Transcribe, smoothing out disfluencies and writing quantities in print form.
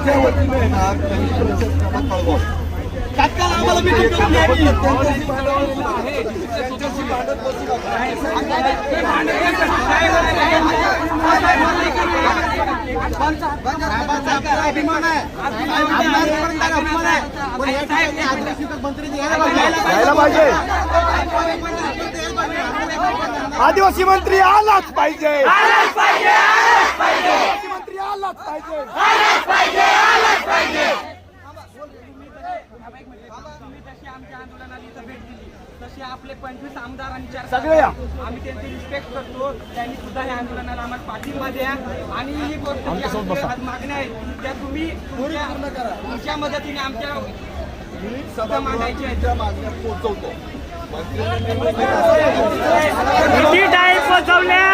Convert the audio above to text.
आमच्या वतीने आहे ना कनिष्ठ बचत क्रमांक कळवा तात्काळ आम्हाला मीटिंग करून द्यावी. त्यांच्याशी भांडत बसू नका. अभिमान आहे अभिमान आहे पण या ठिकाणी आदिवासी मंत्री यायला पाहिजे. आदिवासी मंत्री आलाच पाहिजे. आदिवासी मंत्री आलाच पाहिजे. तुम्ही जशी आमच्या आंदोलनाला इथं भेट दिली तशी आपले 25 आमदारांच्या सगळे या. आम्ही त्यांची रिस्पेक्ट करतो. त्यांनी सुद्धा या आंदोलनाला आम्हाला पाठिंबा द्या आणि ही गोष्ट जी आमच्या मागण्या आहेत त्या तुम्ही तुमच्या मदतीने आमच्या सभा मांडायची आहेत. मागण्या पोहोचवतो. किती टाईम पोहोचवल्या